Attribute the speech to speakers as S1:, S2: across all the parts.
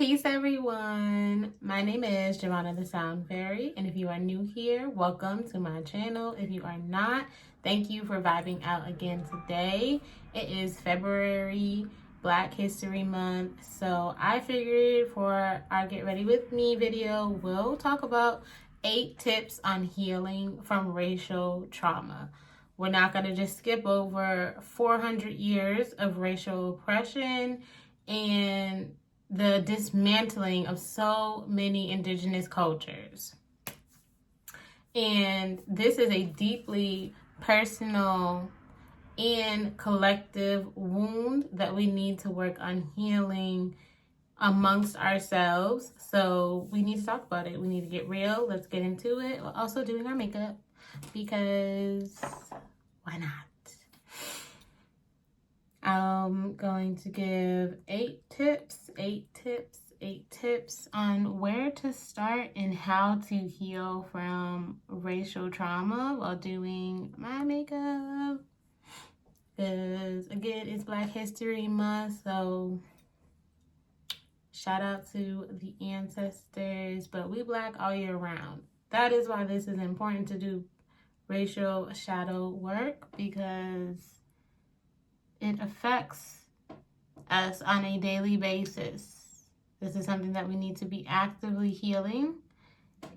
S1: Peace, everyone. My name is Giovanna the Sound Fairy, and if you are new here, welcome to my channel. If you are not, thank you for vibing out again today. It is February, Black History Month, so I figured for our Get Ready With Me video, we'll talk about 8 tips on healing from racial trauma. We're not going to just skip over 400 years of racial oppression and the dismantling of so many indigenous cultures. And this is a deeply personal and collective wound that we need to work on healing amongst ourselves. So we need to talk about it. We need to get real. Let's get into it. We're also doing our makeup because why not? I'm going to give 8 tips on where to start and how to heal from racial trauma while doing my makeup. Because again, it's Black History Month, so shout out to the ancestors, but we Black all year round. That is why this is important to do racial shadow work, because it affects us on a daily basis. This is something that we need to be actively healing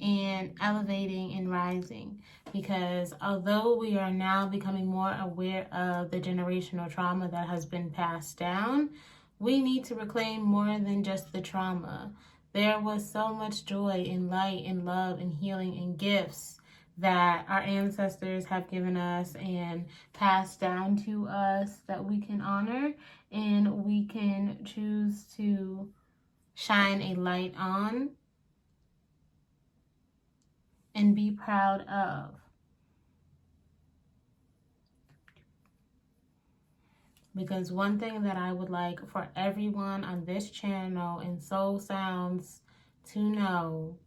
S1: and elevating and rising, because although we are now becoming more aware of the generational trauma that has been passed down, we need to reclaim more than just the trauma. There was so much joy and light and love and healing and gifts that our ancestors have given us and passed down to us that we can honor, and we can choose to shine a light on and be proud of. Because one thing that I would like for everyone on this channel and Soul Sounds to know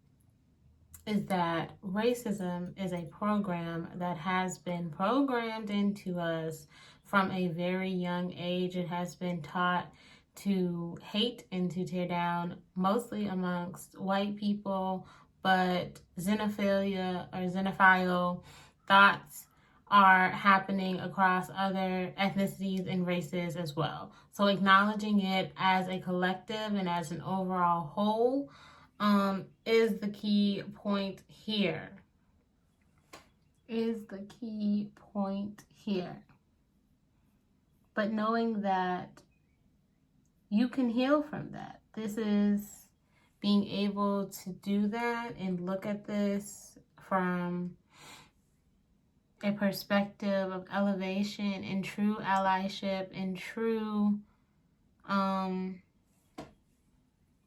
S1: is that racism is a program that has been programmed into us from a very young age. It has been taught to hate and to tear down, mostly amongst white people, but xenophilia or xenophile thoughts are happening across other ethnicities and races as well. So acknowledging it as a collective and as an overall whole is the key point here. But knowing that you can heal from that. This is being able to do that and look at this from a perspective of elevation and true allyship and true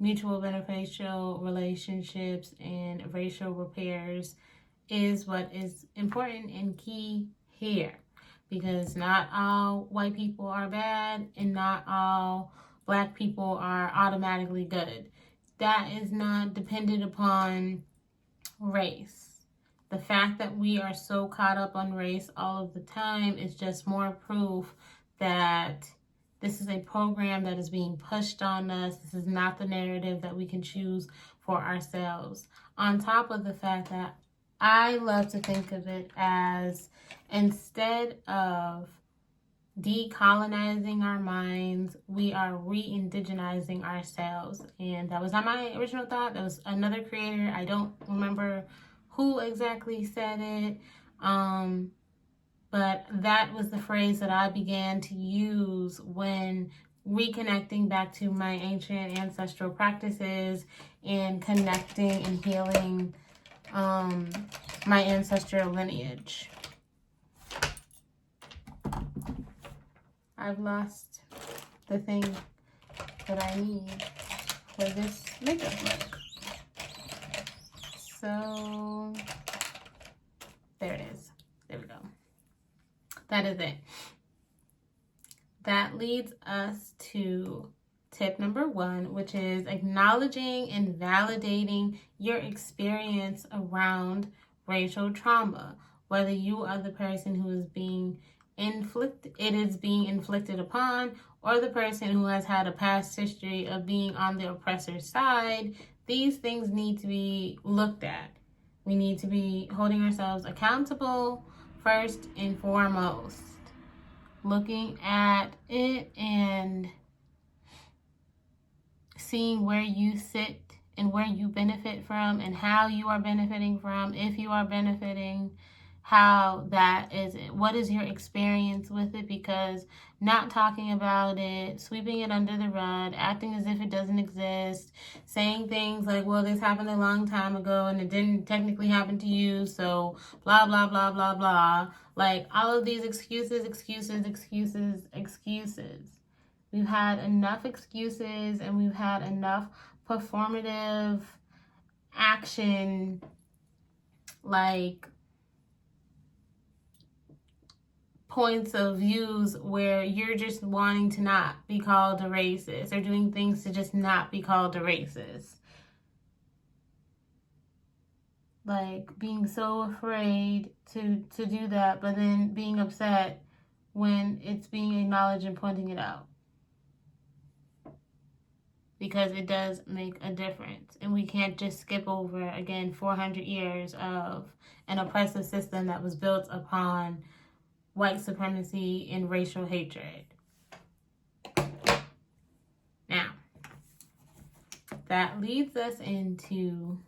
S1: mutual beneficial relationships and racial repairs is what is important and key here, because not all white people are bad and not all Black people are automatically good. That is not dependent upon race. The fact that we are so caught up on race all of the time is just more proof that this is a program that is being pushed on us. This is not the narrative that we can choose for ourselves. On top of the fact that I love to think of it as, instead of decolonizing our minds, we are re-indigenizing ourselves. And that was not my original thought. That was another creator. I don't remember who exactly said it. But that was the phrase that I began to use when reconnecting back to my ancient ancestral practices and connecting and healing my ancestral lineage. I've lost the thing that I need for this makeup look. So there it is. There we go. That is it. That leads us to tip number 1, which is acknowledging and validating your experience around racial trauma. Whether you are the person who is being being inflicted upon, or the person who has had a past history of being on the oppressor's side. These things need to be looked at. We need to be holding ourselves accountable first and foremost. Looking at it and seeing where you sit and where you benefit from and how you are benefiting from, if you are benefiting, how that is, what is your experience with it, because not talking about it, sweeping it under the rug, acting as if it doesn't exist, saying things like, well, this happened a long time ago and it didn't technically happen to you, so blah, blah, blah, blah, blah. Like all of these excuses. We've had enough excuses and we've had enough performative action, like points of views where you're just wanting to not be called a racist or doing things to just not be called a racist. Like being so afraid to do that, but then being upset when it's being acknowledged and pointing it out. Because it does make a difference. And we can't just skip over, again, 400 years of an oppressive system that was built upon white supremacy and racial hatred. Now, that leads us into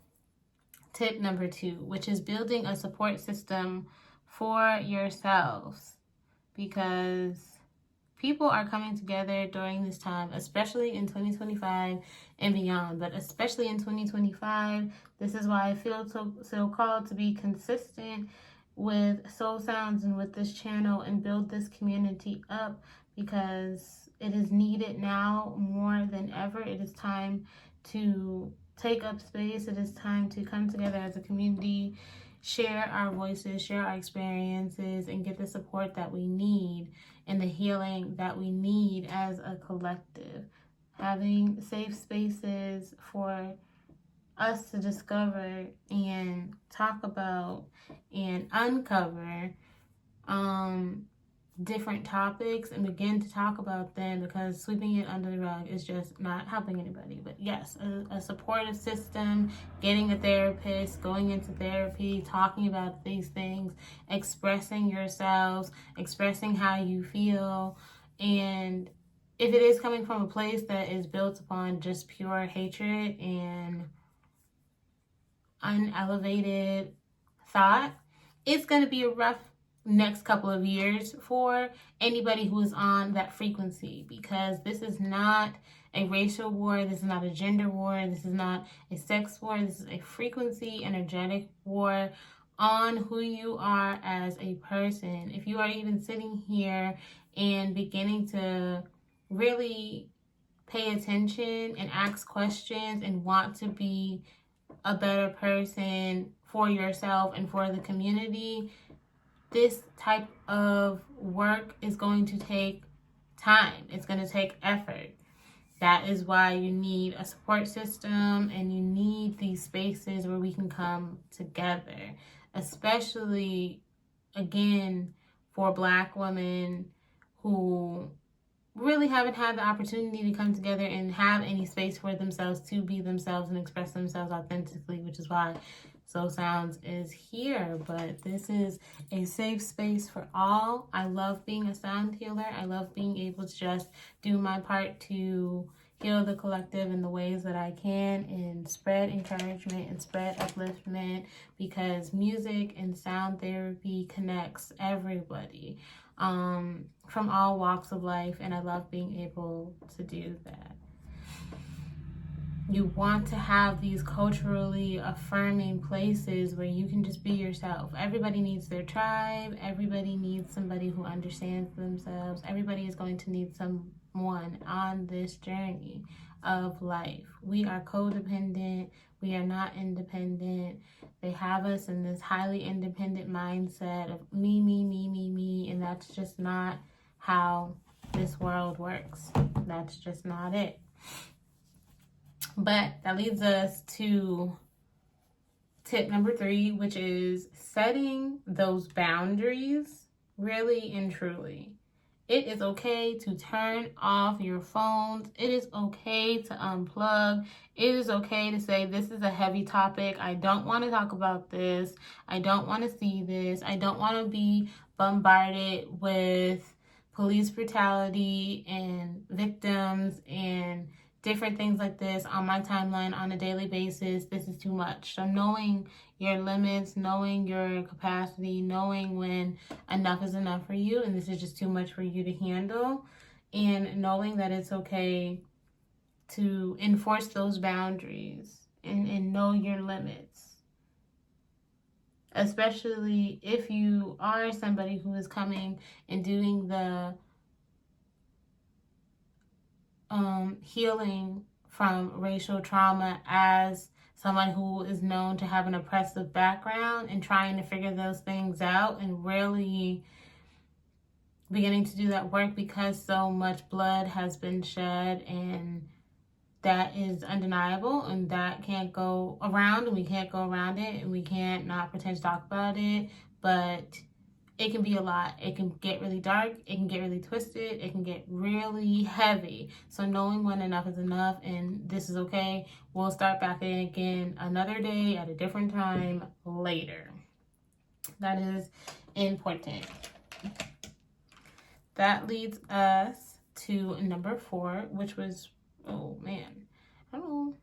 S1: tip number 2, which is building a support system for yourselves. Because people are coming together during this time, especially in 2025 and beyond, but especially in 2025. This is why I feel so called to be consistent with Soul Sounds and with this channel and build this community up, because it is needed now more than ever. It is time to take up space. It is time to come together as a community, share our voices, share our experiences, and get the support that we need and the healing that we need as a collective. Having safe spaces for us to discover and talk about and uncover different topics and begin to talk about them, because sweeping it under the rug is just not helping anybody. But yes, a supportive system, getting a therapist, going into therapy, talking about these things, expressing yourselves, expressing how you feel. And if it is coming from a place that is built upon just pure hatred and unelevated thought, it's going to be a rough next couple of years for anybody who is on that frequency, because this is not a racial war, this is not a gender war, this is not a sex war, this is a frequency energetic war on who you are as a person. If you are even sitting here and beginning to really pay attention and ask questions and want to be a better person for yourself and for the community, this type of work is going to take time. It's going to take effort. That is why you need a support system and you need these spaces where we can come together, especially, again, for Black women who really haven't had the opportunity to come together and have any space for themselves to be themselves and express themselves authentically, which is why Soul Sounds is here. But this is a safe space for all. I love being a sound healer. I love being able to just do my part to heal the collective in the ways that I can and spread encouragement and spread upliftment, because music and sound therapy connects everybody from all walks of life, and I love being able to do that. You want to have these culturally affirming places where you can just be yourself. Everybody needs their tribe. Everybody needs somebody who understands themselves. Everybody is going to need someone on this journey of life. We are codependent. We are not independent. They have us in this highly independent mindset of me, and that's just not how this world works. That's just not it. But that leads us to tip number 3, which is setting those boundaries Really and truly. It is okay to turn off your phones. It is okay to unplug. It is okay to say, this is a heavy topic. I don't want to talk about this. I don't want to see this. I don't want to be bombarded with police brutality and victims and different things like this on my timeline on a daily basis. This is too much. So knowing your limits, knowing your capacity, knowing when enough is enough for you and this is just too much for you to handle, and knowing that it's okay to enforce those boundaries and know your limits. Especially if you are somebody who is coming and doing the healing from racial trauma as someone who is known to have an oppressive background and trying to figure those things out and really beginning to do that work, because so much blood has been shed and that is undeniable and that can't go around and we can't go around it and we can't not pretend to talk about it, but it can be a lot. It can get really dark. It can get really twisted. It can get really heavy. So knowing when enough is enough and this is okay, we'll start back in again another day at a different time later. That is important. That leads us to number 4, which was, oh man, I don't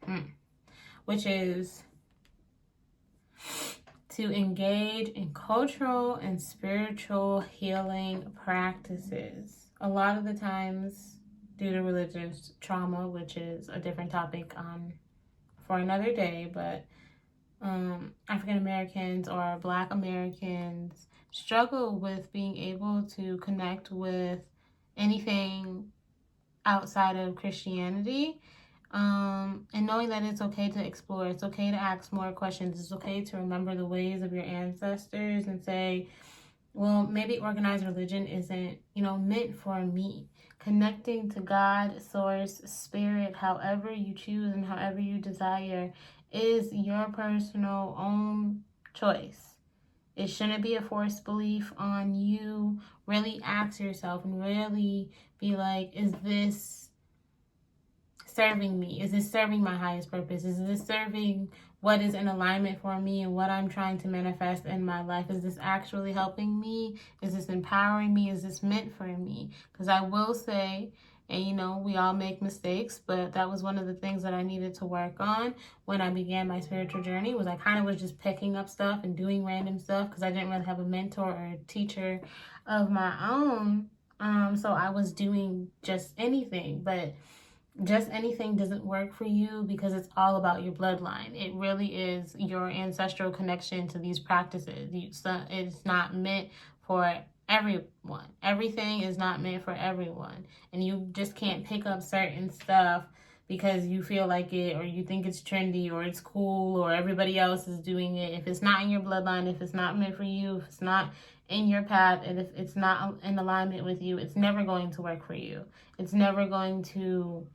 S1: know, which is to engage in cultural and spiritual healing practices. A lot of the times, due to religious trauma, which is a different topic for another day, but African Americans or Black Americans struggle with being able to connect with anything outside of Christianity. And knowing that it's okay to explore, it's okay to ask more questions, it's okay to remember the ways of your ancestors and say, well, maybe organized religion isn't, meant for me. Connecting to God, source, spirit, however you choose and however you desire is your personal own choice. It shouldn't be a forced belief on you. Really ask yourself and really be like, is this serving me? Is this serving my highest purpose? Is this serving what is in alignment for me and what I'm trying to manifest in my life? Is this actually helping me? Is this empowering me? Is this meant for me? Because I will say, and we all make mistakes, but that was one of the things that I needed to work on when I began my spiritual journey. Was I kind of was just picking up stuff and doing random stuff because I didn't really have a mentor or a teacher of my own. So I was doing just anything, but just anything doesn't work for you because it's all about your bloodline. It really is your ancestral connection to these practices. It's not meant for everyone. Everything is not meant for everyone. And you just can't pick up certain stuff because you feel like it or you think it's trendy or it's cool or everybody else is doing it. If it's not in your bloodline, if it's not meant for you, if it's not in your path, and if it's not in alignment with you, it's never going to work for you. It's never going to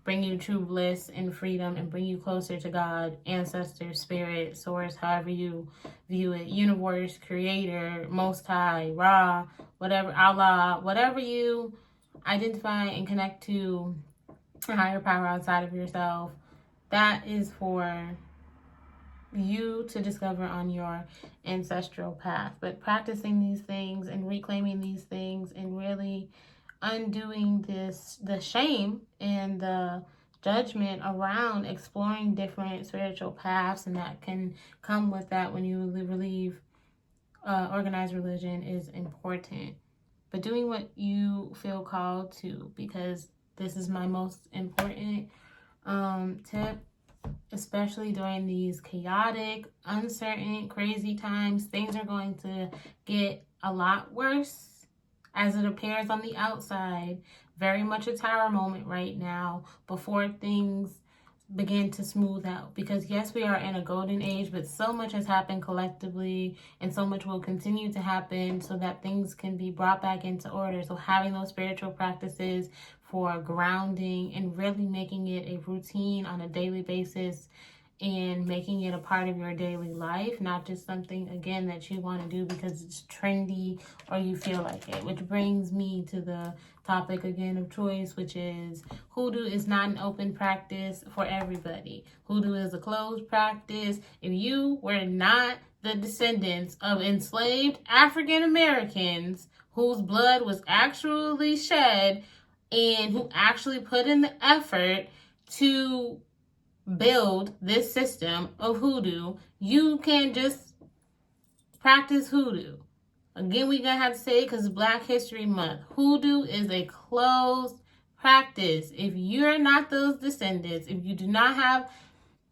S1: bring you true bliss and freedom and bring you closer to God, ancestor, spirit, source, however you view it, universe, creator, most high, Ra, whatever, Allah, whatever you identify and connect to a higher power outside of yourself. That is for you to discover on your ancestral path. But practicing these things and reclaiming these things and really undoing the shame and the judgment around exploring different spiritual paths, and that can come with that when you leave organized religion, is important. But doing what you feel called to, because this is my most important tip, especially during these chaotic, uncertain, crazy times. Things are going to get a lot worse as it appears on the outside. Very much a tower moment right now before things begin to smooth out. Because yes, we are in a golden age, but so much has happened collectively and so much will continue to happen so that things can be brought back into order. So having those spiritual practices for grounding and really making it a routine on a daily basis and making it a part of your daily life, not just something, again, that you want to do because it's trendy or you feel like it. Which brings me to the topic again of choice, which is hoodoo is not an open practice for everybody. Hoodoo is a closed practice. If you were not the descendants of enslaved African Americans whose blood was actually shed and who actually put in the effort to build this system of hoodoo, you can just practice hoodoo. Again, we're going to have to say it because it's Black History Month. Hoodoo is a closed practice. If you're not those descendants, if you do not have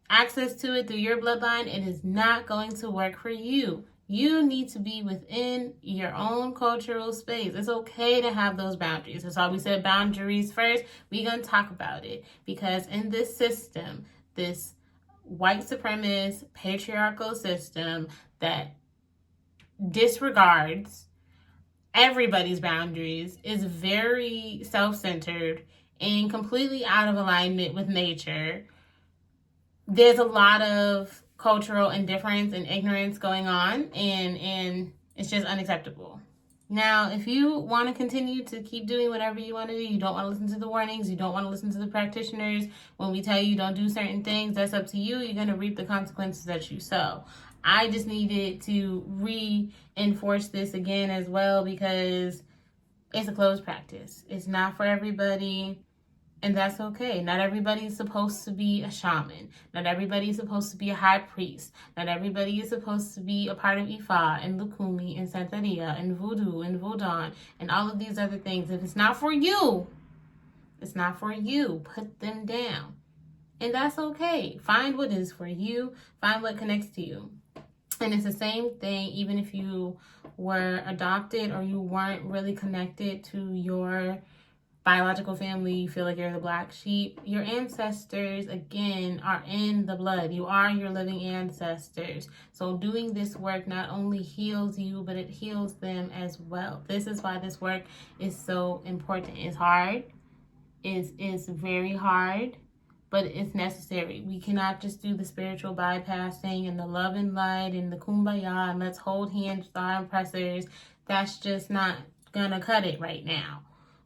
S1: access to it through your bloodline, it is not going to work for you. You need to be within your own cultural space. It's okay to have those boundaries. That's why we said boundaries first. We're going to talk about it because in this system, this white supremacist patriarchal system that disregards everybody's boundaries, is very self-centered and completely out of alignment with nature. There's a lot of cultural indifference and ignorance going on, and it's just unacceptable. Now, if you want to continue to keep doing whatever you want to do, you don't want to listen to the warnings, you don't want to listen to the practitioners, when we tell you don't do certain things, that's up to you. You're going to reap the consequences that you sow. I just needed to reinforce this again as well because it's a closed practice. It's not for everybody. And that's okay. Not everybody is supposed to be a shaman. Not everybody is supposed to be a high priest. Not everybody is supposed to be a part of Ifa and Lukumi and Santeria and Voodoo and Vodun and all of these other things. If it's not for you, it's not for you. Put them down. And that's okay. Find what is for you. Find what connects to you. And it's the same thing even if you were adopted or you weren't really connected to your biological family, you feel like you're the black sheep. Your ancestors, again, are in the blood. You are your living ancestors. So doing this work not only heals you, but it heals them as well. This is why this work is so important. It's hard. It's very hard, but it's necessary. We cannot just do the spiritual bypassing and the love and light and the kumbaya and let's hold hands with our oppressors. That's just not gonna cut it right now.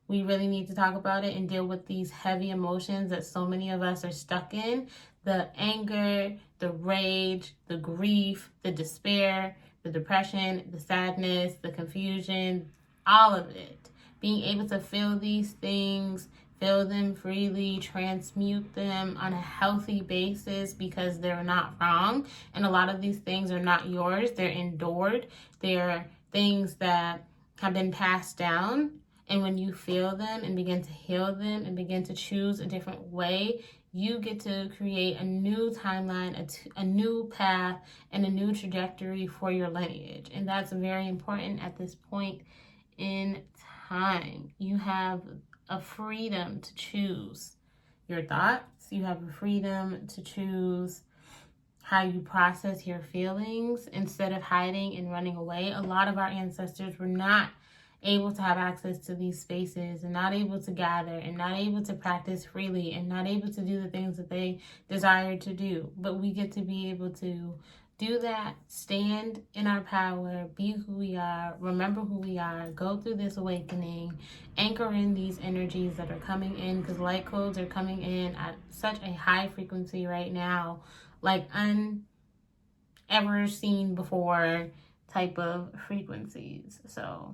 S1: We really need to talk about it and deal with these heavy emotions that so many of us are stuck in. The anger, the rage, the grief, the despair, the depression, the sadness, the confusion, all of it. Being able to feel these things, feel them freely, transmute them on a healthy basis because they're not wrong. And a lot of these things are not yours. They're endured. They're things that have been passed down. And when you feel them and begin to heal them and begin to choose a different way, you get to create a new timeline, a new path, and a new trajectory for your lineage. And that's very important at this point in time. You have a freedom to choose your thoughts. You have a freedom to choose how you process your feelings instead of hiding and running away. A lot of our ancestors were not able to have access to these spaces and not able to gather and not able to practice freely and not able to do the things that they desired to do. But we get to be able to do that, stand in our power, be who we are, remember who we are, go through this awakening, anchor in these energies that are coming in because light codes are coming in at such a high frequency right now, like unever seen before type of frequencies. So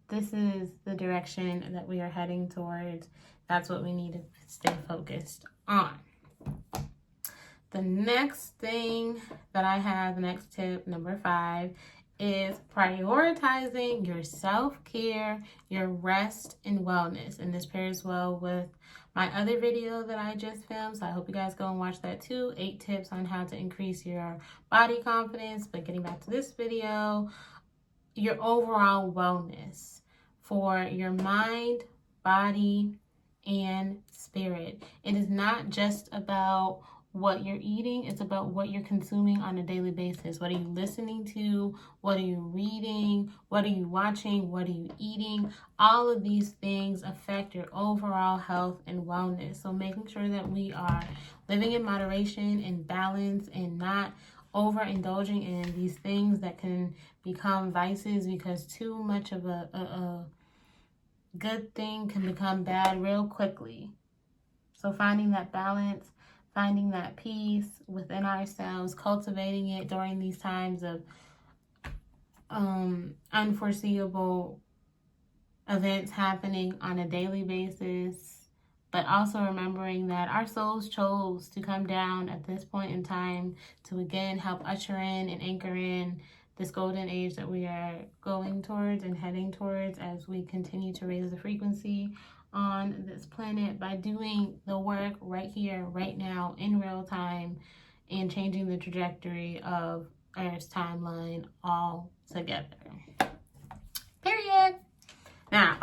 S1: this is the direction that we are heading towards. That's what we need to stay focused on. The next thing that I have, the next tip, number 5, is prioritizing your self-care, your rest, and wellness. And this pairs well with my other video that I just filmed. So I hope you guys go and watch that too. 8 tips on how to increase your body confidence. But getting back to this video, your overall wellness for your mind, body, and spirit. It is not just about what you're eating. It's about what you're consuming on a daily basis. What are you listening to? What are you reading? What are you watching? What are you eating? All of these things affect your overall health and wellness. So making sure that we are living in moderation and balance and not overindulging in these things that can become vices, because too much of a good thing can become bad real quickly. So finding that balance, finding that peace within ourselves, cultivating it during these times of unforeseeable events happening on a daily basis, but also remembering that our souls chose to come down at this point in time to again help usher in and anchor in this golden age that we are going towards and heading towards as we continue to raise the frequency on this planet by doing the work right here, right now, in real time, and changing the trajectory of Earth's timeline all together. Period. Now,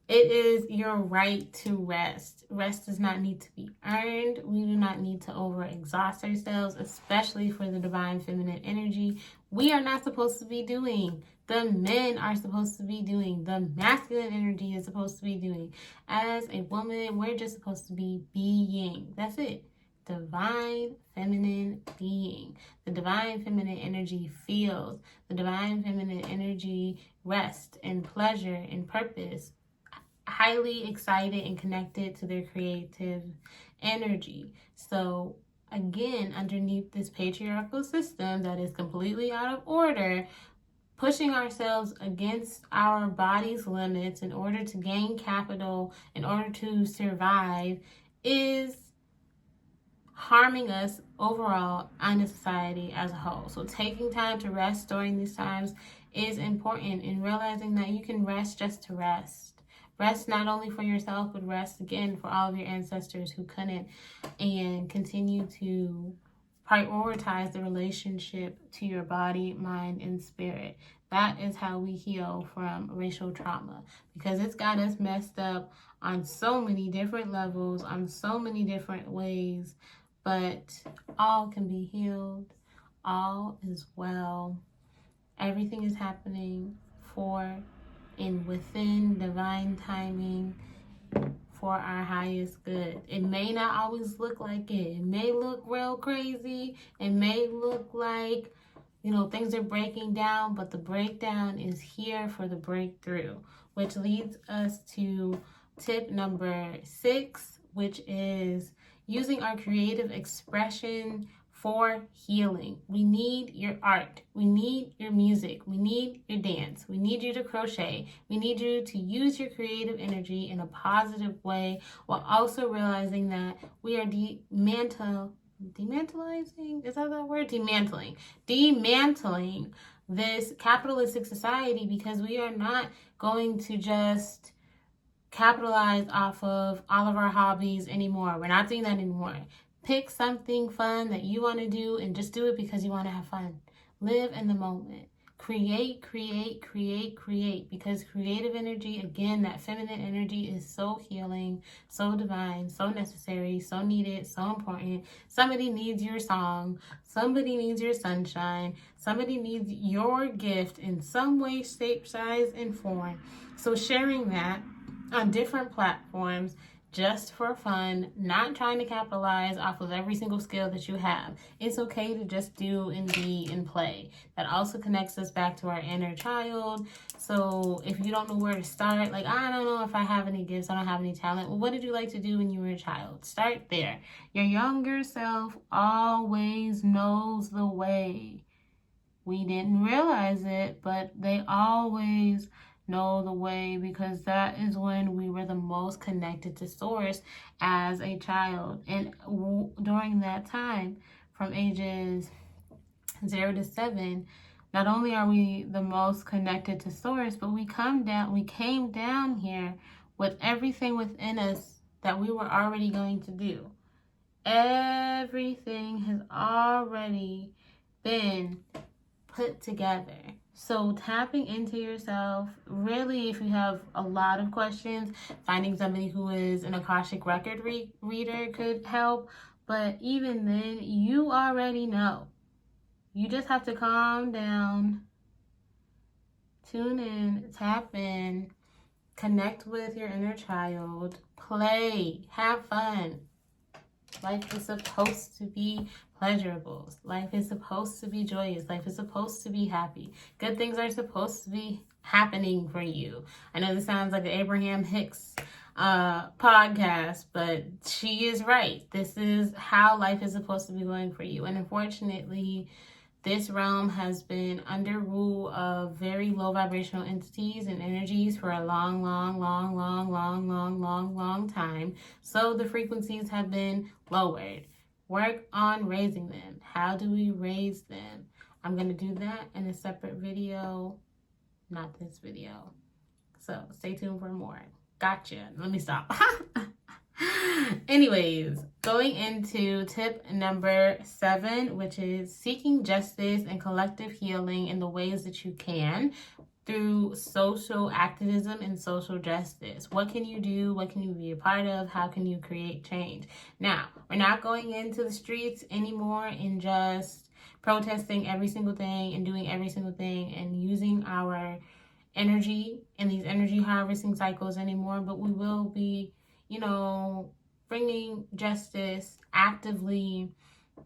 S1: it is your right to rest. Rest does not need to be earned. We do not need to overexhaust ourselves, especially for the divine feminine energy. We are not supposed to be doing. The men are supposed to be doing. The masculine energy is supposed to be doing. As a woman, we're just supposed to be being. That's it. Divine feminine being. The divine feminine energy feels. The divine feminine energy rest and pleasure and purpose. Highly excited and connected to their creative energy. So again, underneath this patriarchal system that is completely out of order, pushing ourselves against our body's limits in order to gain capital, in order to survive, is harming us overall and the society as a whole. So taking time to rest during these times is important, and realizing that you can rest just to rest. Rest not only for yourself, but rest again for all of your ancestors who couldn't, and continue to prioritize the relationship to your body, mind, and spirit. That is how we heal from racial trauma, because it's got us messed up on so many different levels, on so many different ways, but all can be healed. All is well. Everything is happening for and within divine timing for our highest good. It may not always look like it. It may look real crazy. It may look like, things are breaking down, but the breakdown is here for the breakthrough, which leads us to tip number 6, which is using our creative expression for healing. We need your art. We need your music. We need your dance. We need you to crochet. We need you to use your creative energy in a positive way, while also realizing that we are dismantling this capitalistic society, because we are not going to just capitalize off of all of our hobbies anymore. We're not doing that anymore. Pick something fun that you want to do and just do it because you want to have fun. Live in the moment. Create, because creative energy, again, that feminine energy, is so healing, so divine, so necessary, so needed, so important. Somebody needs your song. Somebody needs your sunshine. Somebody needs your gift in some way, shape, size, and form. So sharing that on different platforms, just for fun, not trying to capitalize off of every single skill that you have. It's okay to just do and be and play. That also connects us back to our inner child. So if you don't know where to start, like, I don't know if I have any gifts, I don't have any talent. Well, what did you like to do when you were a child? Start there. Your younger self always knows the way. We didn't realize it, but they always know the way, because that is when we were the most connected to source as a child. And during that time, from ages 0 to 7, not only are we the most connected to source, but we came down here with everything within us that we were already going to do. Everything has already been put together. So tapping into yourself, really, if you have a lot of questions, finding somebody who is an Akashic record reader could help. But even then, you already know. You just have to calm down, tune in, tap in, connect with your inner child, play, have fun. Life is supposed to be pleasurable. Life is supposed to be joyous. Life is supposed to be happy. Good things are supposed to be happening for you. I know this sounds like an Abraham Hicks podcast, but she is right. This is how life is supposed to be going for you. And unfortunately, this realm has been under rule of very low vibrational entities and energies for a long time. So the frequencies have been lowered. Work on raising them. How do we raise them? I'm going to do that in a separate video, not this video. So stay tuned for more. Gotcha. Let me stop. Anyways, going into tip number 7, which is seeking justice and collective healing in the ways that you can through social activism and social justice. What can you do? What can you be a part of? How can you create change? Now, we're not going into the streets anymore and just protesting every single thing and doing every single thing and using our energy in these energy harvesting cycles anymore, but we will be, bringing justice actively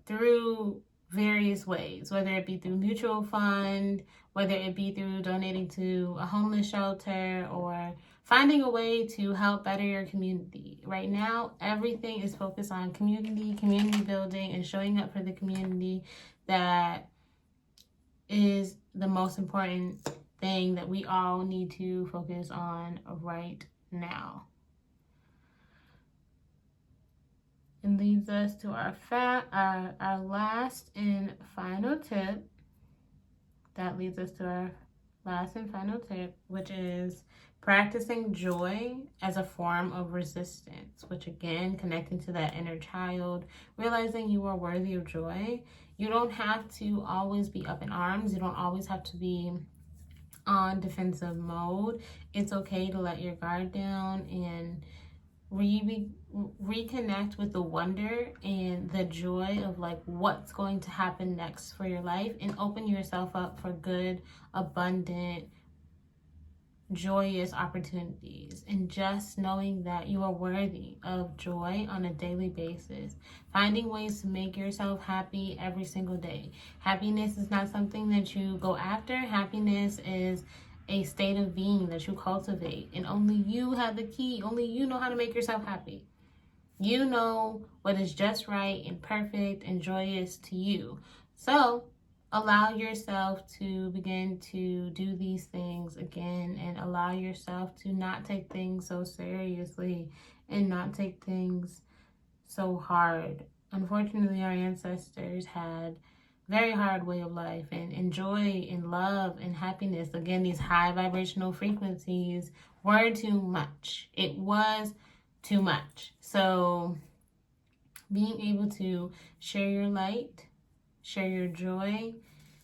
S1: through various ways, whether it be through mutual fund, whether it be through donating to a homeless shelter, or finding a way to help better your community. Right now, everything is focused on community building, and showing up for the community. That is the most important thing that we all need to focus on right now. And leads us to our last and final tip. That leads us to our last and final tip, which is practicing joy as a form of resistance, which again, connecting to that inner child, realizing you are worthy of joy. You don't have to always be up in arms. You don't always have to be on defensive mode. It's okay to let your guard down and reconnect with the wonder and the joy of what's going to happen next for your life, and open yourself up for good, abundant, joyous opportunities, and just knowing that you are worthy of joy on a daily basis. Finding ways to make yourself happy every single day. Happiness is not something that you go after. Happiness is a state of being that you cultivate, and only you have the key. Only you know how to make yourself happy. You know what is just right and perfect and joyous to you. So allow yourself to begin to do these things again, and allow yourself to not take things so seriously and not take things so hard. Unfortunately, our ancestors had very hard way of life, and joy and love and happiness, again, these high vibrational frequencies, were too much. It was too much. So being able to share your light, share your joy,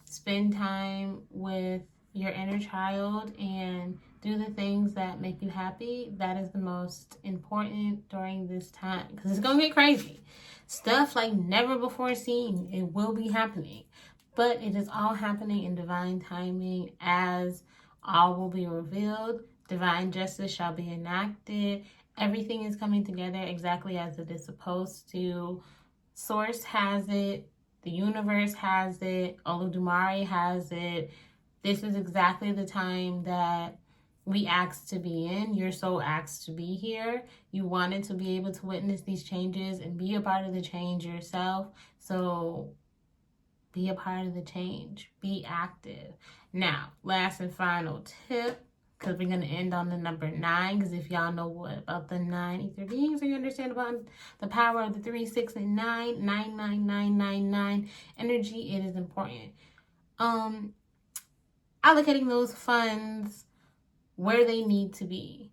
S1: spend time with your inner child, and do the things that make you happy, that is the most important during this time, because it's gonna get crazy. Stuff like never before seen. It will be happening, but it is all happening in divine timing, as all will be revealed. Divine justice shall be enacted. Everything is coming together exactly as it is supposed to. Source has it. The universe has it. Olodumare has it. This is exactly the time that we asked to be in. You're so asked to be here. You wanted to be able to witness these changes and be a part of the change yourself. So be a part of the change. Be active. Now, last and final tip, because we're going to end on the number 9, because if y'all know what about the 9 ether beings, or you understand about the power of the 3, 6, and 9, 9 energy, it is important. Allocating those funds where they need to be.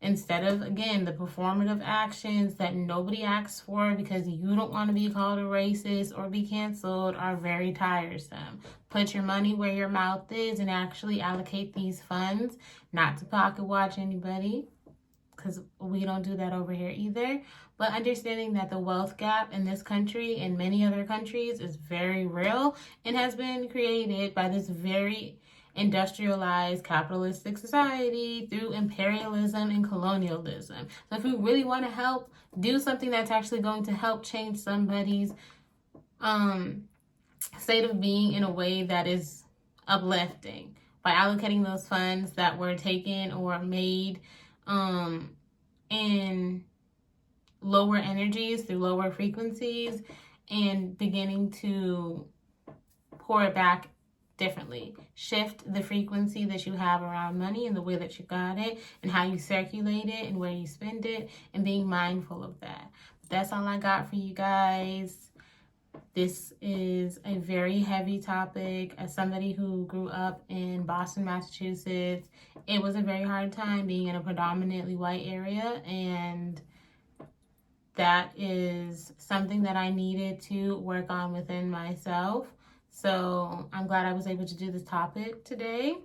S1: instead of, again, the performative actions that nobody asks for because you don't want to be called a racist or be canceled, are very tiresome. Put your money where your mouth is and actually allocate these funds, not to pocket watch anybody, because we don't do that over here either, but understanding that the wealth gap in this country and many other countries is very real and has been created by this very industrialized capitalistic society through imperialism and colonialism. So if we really want to help, do something that's actually going to help change somebody's state of being in a way that is uplifting by allocating those funds that were taken or made in lower energies through lower frequencies, and beginning to pour it back differently. Shift the frequency that you have around money and the way that you got it and how you circulate it and where you spend it, and being mindful of that. That's all I got for you guys. This is a very heavy topic. As somebody who grew up in Boston, Massachusetts, it was a very hard time being in a predominantly white area, and that is something that I needed to work on within myself. So I'm glad I was able to do this topic today.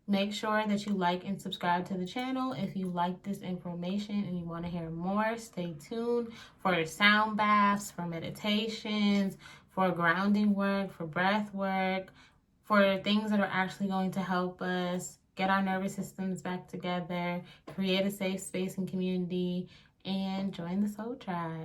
S1: Make sure that you like and subscribe to the channel if you like this information and you want to hear more. Stay tuned for sound baths, for meditations, for grounding work, for breath work, for things that are actually going to help us get our nervous systems back together, create a safe space and community, and join the Soul Tribe.